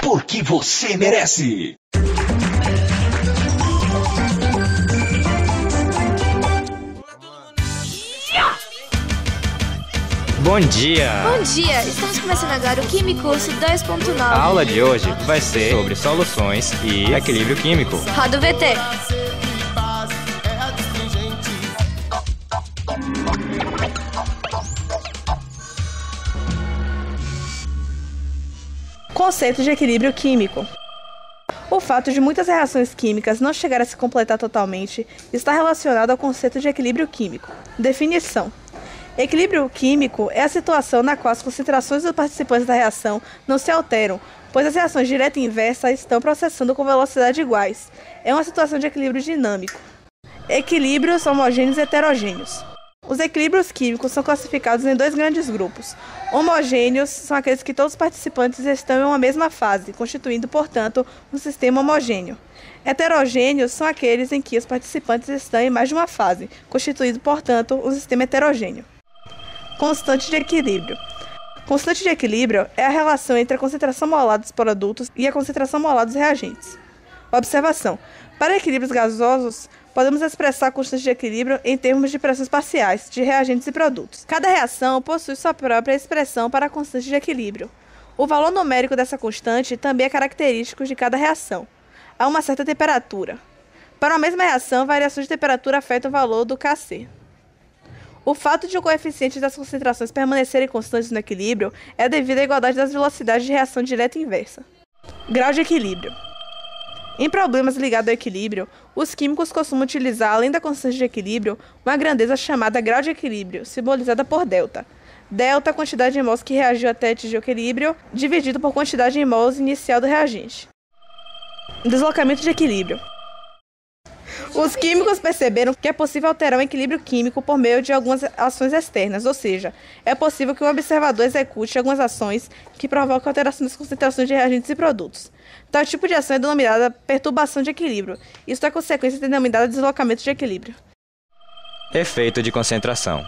porque você merece. Bom dia! Bom dia! Estamos começando agora o Quimicurso 2.9. A aula de hoje vai ser sobre soluções e equilíbrio químico. Roda o VT. Conceito de equilíbrio químico. O fato de muitas reações químicas não chegarem a se completar totalmente está relacionado ao conceito de equilíbrio químico. Definição. Equilíbrio químico é a situação na qual as concentrações dos participantes da reação não se alteram, pois as reações direta e inversa estão processando com velocidade iguais. É uma situação de equilíbrio dinâmico. Equilíbrios homogêneos e heterogêneos. Os equilíbrios químicos são classificados em dois grandes grupos. Homogêneos são aqueles que todos os participantes estão em uma mesma fase, constituindo, portanto, um sistema homogêneo. Heterogêneos são aqueles em que os participantes estão em mais de uma fase, constituindo, portanto, um sistema heterogêneo. Constante de equilíbrio. Constante de equilíbrio é a relação entre a concentração molar dos produtos e a concentração molar dos reagentes. Observação. Para equilíbrios gasosos, podemos expressar a constante de equilíbrio em termos de pressões parciais, de reagentes e produtos. Cada reação possui sua própria expressão para a constante de equilíbrio. O valor numérico dessa constante também é característico de cada reação. Há uma certa temperatura. Para uma mesma reação, variações de temperatura afetam o valor do Kc. O fato de o coeficiente das concentrações permanecerem constantes no equilíbrio é devido à igualdade das velocidades de reação direta e inversa. Grau de equilíbrio. Em problemas ligados ao equilíbrio, os químicos costumam utilizar, além da constante de equilíbrio, uma grandeza chamada grau de equilíbrio, simbolizada por delta. Delta, a quantidade de mols que reagiu até atingir o equilíbrio, dividido por quantidade de mols inicial do reagente. Deslocamento de equilíbrio. Os químicos perceberam que é possível alterar o equilíbrio químico por meio de algumas ações externas, ou seja, é possível que um observador execute algumas ações que provocam alteração das concentrações de reagentes e produtos. Tal tipo de ação é denominada perturbação de equilíbrio. Isso é consequência denominada deslocamento de equilíbrio. Efeito de concentração.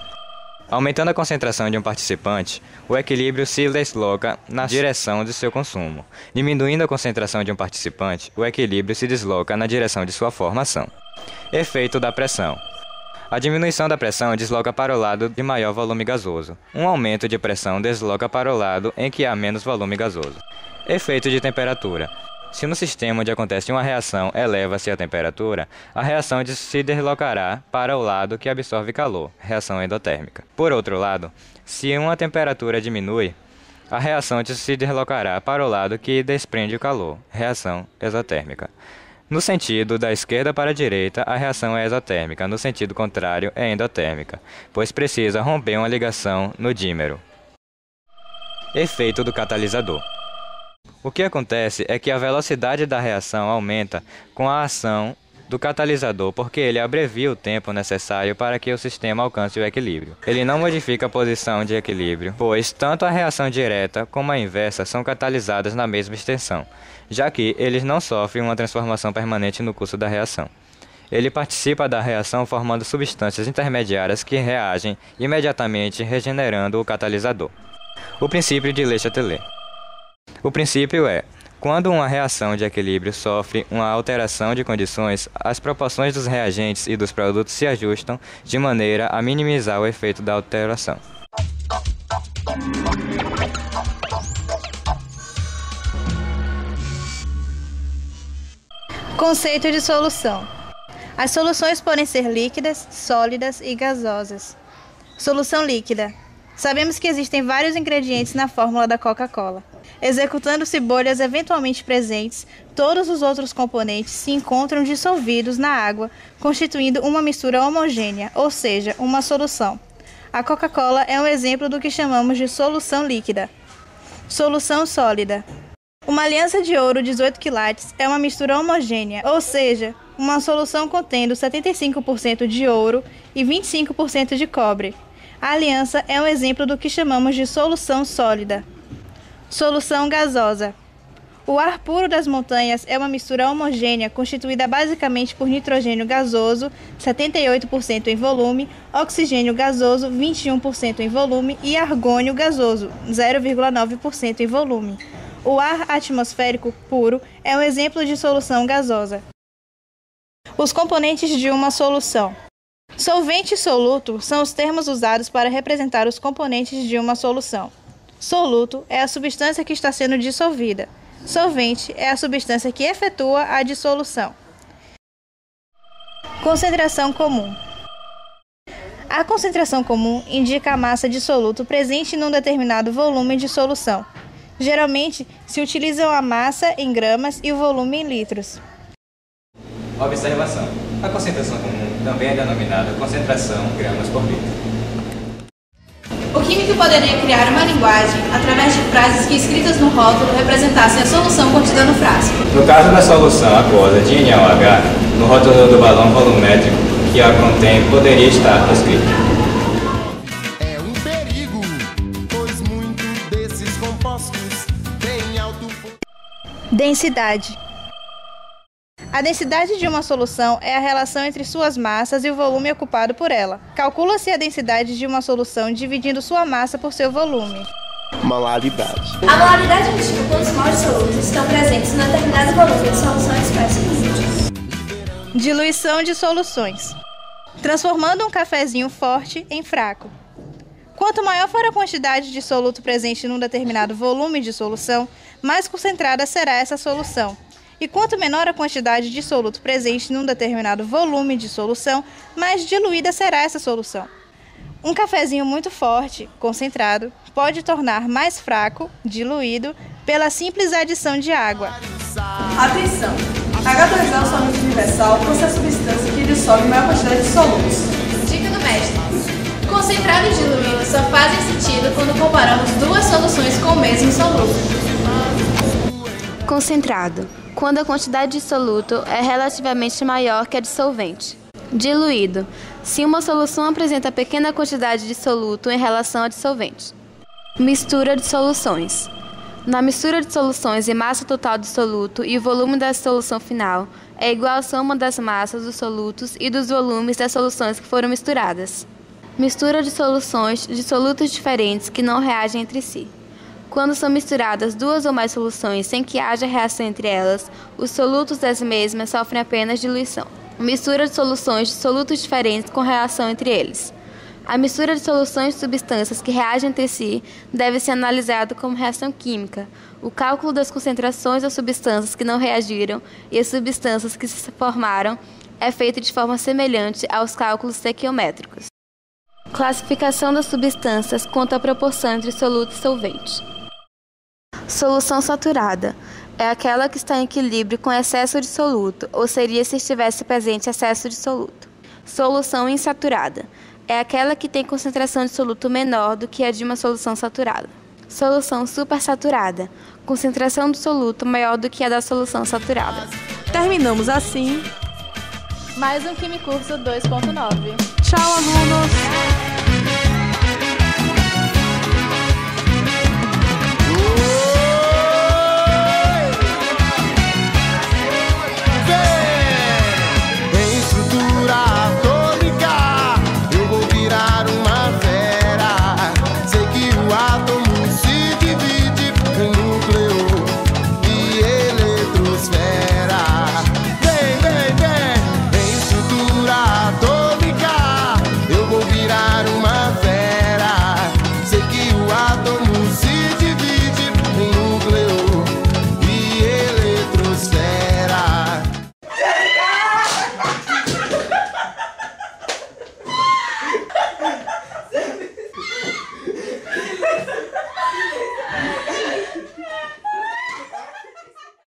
Aumentando a concentração de um participante, o equilíbrio se desloca na direção de seu consumo. Diminuindo a concentração de um participante, o equilíbrio se desloca na direção de sua formação. Efeito da pressão. A diminuição da pressão desloca para o lado de maior volume gasoso. Um aumento de pressão desloca para o lado em que há menos volume gasoso. Efeito de temperatura. Se no sistema onde acontece uma reação eleva-se a temperatura, a reação se deslocará para o lado que absorve calor, reação endotérmica. Por outro lado, se uma temperatura diminui, a reação se deslocará para o lado que desprende o calor, reação exotérmica. No sentido da esquerda para a direita, a reação é exotérmica, no sentido contrário é endotérmica, pois precisa romper uma ligação no dímero. Efeito do catalisador. O que acontece é que a velocidade da reação aumenta com a ação do catalisador, porque ele abrevia o tempo necessário para que o sistema alcance o equilíbrio. Ele não modifica a posição de equilíbrio, pois tanto a reação direta como a inversa são catalisadas na mesma extensão, já que eles não sofrem uma transformação permanente no curso da reação. Ele participa da reação formando substâncias intermediárias que reagem imediatamente, regenerando o catalisador. O princípio de Le Chatelier. O princípio é: quando uma reação de equilíbrio sofre uma alteração de condições, as proporções dos reagentes e dos produtos se ajustam de maneira a minimizar o efeito da alteração. Conceito de solução. As soluções podem ser líquidas, sólidas e gasosas. Solução líquida. Sabemos que existem vários ingredientes na fórmula da Coca-Cola. Executando-se bolhas eventualmente presentes, todos os outros componentes se encontram dissolvidos na água, constituindo uma mistura homogênea, ou seja, uma solução. A Coca-Cola é um exemplo do que chamamos de solução líquida. Solução sólida. Uma aliança de ouro 18 quilates é uma mistura homogênea, ou seja, uma solução contendo 75% de ouro e 25% de cobre. A aliança é um exemplo do que chamamos de solução sólida. Solução gasosa. O ar puro das montanhas é uma mistura homogênea constituída basicamente por nitrogênio gasoso, 78% em volume, oxigênio gasoso, 21% em volume e argônio gasoso, 0,9% em volume. O ar atmosférico puro é um exemplo de solução gasosa. Os componentes de uma solução. Solvente e soluto são os termos usados para representar os componentes de uma solução. Soluto é a substância que está sendo dissolvida. Solvente é a substância que efetua a dissolução. Concentração comum. A concentração comum indica a massa de soluto presente num determinado volume de solução. Geralmente, se utilizam a massa em gramas e o volume em litros. Observação. A concentração comum também é denominada concentração gramas por litro. O químico poderia criar uma linguagem através de frases que, escritas no rótulo, representassem a solução contida no frasco. No caso da solução aquosa de NaOH, no rótulo do balão volumétrico que a contém poderia estar escrito: é um perigo, pois muito desses compostos têm alto... Densidade. A densidade de uma solução é a relação entre suas massas e o volume ocupado por ela. Calcula-se a densidade de uma solução dividindo sua massa por seu volume. Molaridade. A molaridade indica quantos mols de soluto estão presentes em determinado volume de solução específica. Diluição de soluções. Transformando um cafezinho forte em fraco. Quanto maior for a quantidade de soluto presente num determinado volume de solução, mais concentrada será essa solução. E quanto menor a quantidade de soluto presente num determinado volume de solução, mais diluída será essa solução. Um cafezinho muito forte, concentrado, pode tornar mais fraco, diluído, pela simples adição de água. Atenção! H2O é um solvente universal por ser a substância que dissolve maior quantidade de solutos. Dica do mestre. Concentrado e diluído só fazem sentido quando comparamos duas soluções com o mesmo soluto. Concentrado, quando a quantidade de soluto é relativamente maior que a de solvente. Diluído, se uma solução apresenta pequena quantidade de soluto em relação à de solvente. Mistura de soluções. Na mistura de soluções e massa total de soluto e o volume da solução final é igual à soma das massas dos solutos e dos volumes das soluções que foram misturadas. Mistura de soluções de solutos diferentes que não reagem entre si. Quando são misturadas duas ou mais soluções sem que haja reação entre elas, os solutos das mesmas sofrem apenas diluição. Mistura de soluções de solutos diferentes com reação entre eles. A mistura de soluções de substâncias que reagem entre si deve ser analisada como reação química. O cálculo das concentrações das substâncias que não reagiram e as substâncias que se formaram é feito de forma semelhante aos cálculos estequiométricos. Classificação das substâncias quanto à proporção entre soluto e solvente. Solução saturada é aquela que está em equilíbrio com excesso de soluto, ou seria se estivesse presente excesso de soluto. Solução insaturada é aquela que tem concentração de soluto menor do que a de uma solução saturada. Solução supersaturada, concentração do soluto maior do que a da solução saturada. Terminamos assim. Mais um Quimicurso 2.9. Tchau, alunos!